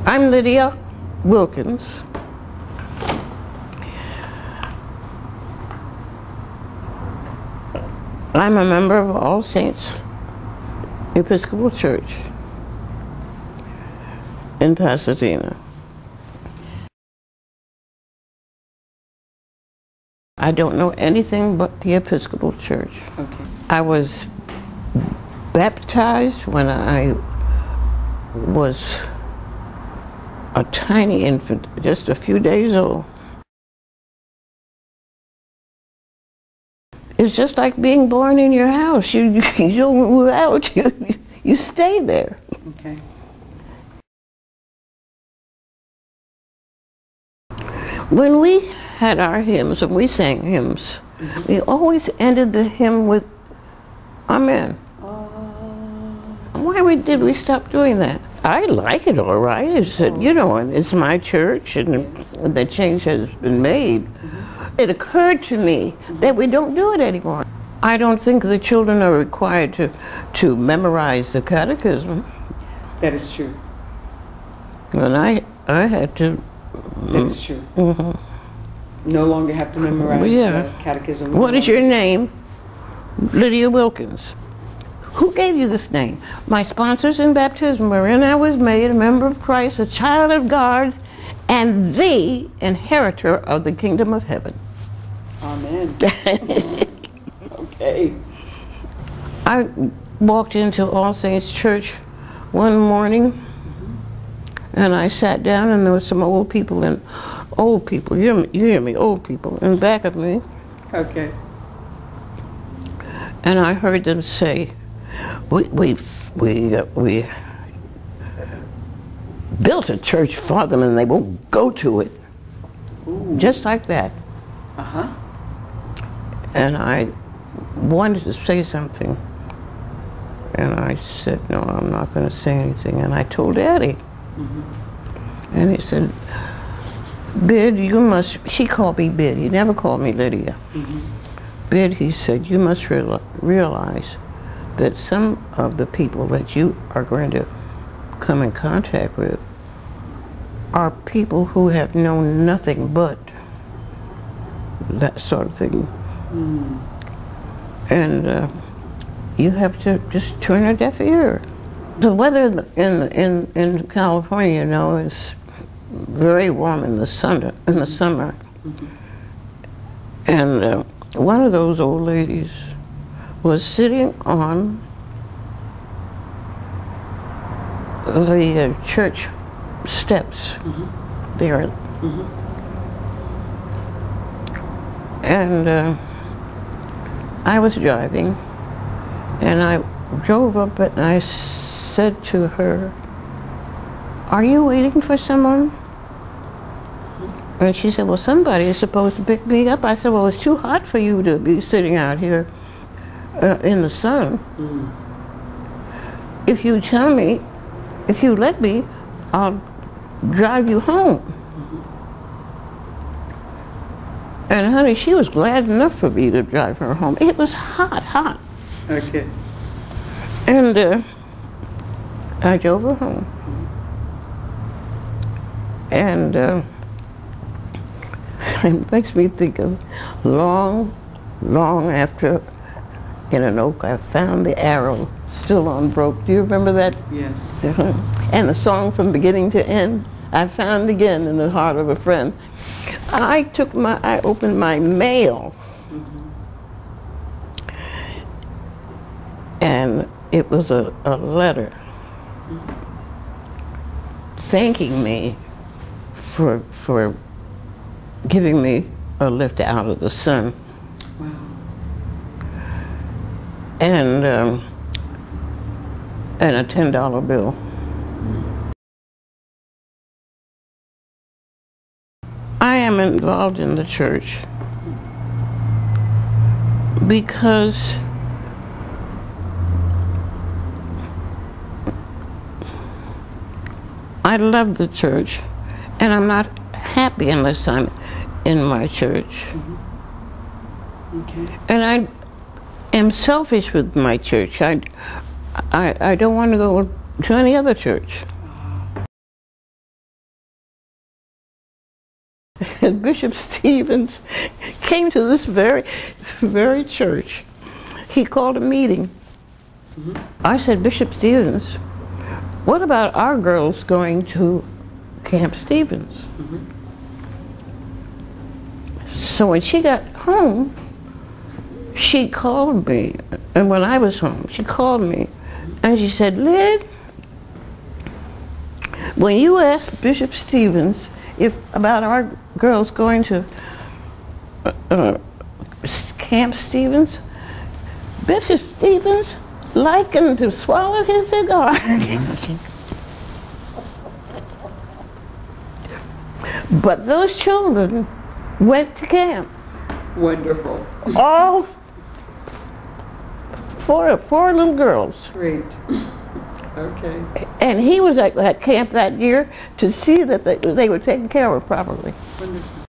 I'm Lydia Wilkins. I'm a member of All Saints Episcopal Church in Pasadena. I don't know anything but the Episcopal Church. Okay. I was baptized when I was a tiny infant, just a few days old. It's just like being born in your house. You don't move out, you stay there. Okay. When we had our hymns, and we sang hymns, we always ended the hymn with Amen. Why did we stop doing that? I like it all right. It's, you know, it's my church, and the change has been made. It occurred to me that we don't do it anymore. I don't think the children are required to memorize the catechism. That is true. And I had to. That is true. No longer have to memorize catechism. What is your name? Lydia Wilkins. Who gave you this name? My sponsors in baptism, wherein I was made a member of Christ, a child of God, and the inheritor of the kingdom of heaven. Amen. Okay. I walked into All Saints Church one morning, and I sat down, and there were some old people, you hear me, old people in back of me. Okay. And I heard them say, we built a church for them and they won't go to it. Ooh. Just like that. Uh-huh. And I wanted to say something. And I said, no, I'm not going to say anything. And I told Daddy. And he said, Bid, you must, she called me Bid. He never called me Lydia. Bid, he said, you must realize that some of the people that you are going to come in contact with are people who have known nothing but that sort of thing. And you have to just turn a deaf ear. The weather in California, you know, is very warm in the summer. And one of those old ladies was sitting on the church steps there. And I was driving, and I drove up and I said to her, are you waiting for someone? And she said, well, somebody is supposed to pick me up. I said, well, it's too hot for you to be sitting out here in the sun. If you tell me, if you let me, I'll drive you home. And honey, she was glad enough for me to drive her home. It was hot. Okay. And I drove her home. And it makes me think of long after in an oak I found the arrow still unbroke. Do you remember that? Yes. And the song from beginning to end, I found again in the heart of a friend. I opened my mail, and it was a letter thanking me for giving me a lift out of the sun. Wow. And a $10 bill. I am involved in the church because I love the church, and I'm not happy unless I'm in my church. Okay. And I am selfish with my church. I don't want to go to any other church. and Bishop Stevens came to this very, very church. He called a meeting. I said, Bishop Stevens, what about our girls going to Camp Stevens? So when she got home, she called me, and when I was home, she called me, and she said, Lyd, when you asked Bishop Stevens about our girls going to Camp Stevens, Bishop Stevens likened to swallow his cigar. But those children went to camp. Wonderful. All four little girls. Great. Okay. And he was at camp that year to see that they were taken care of properly. Wonderful.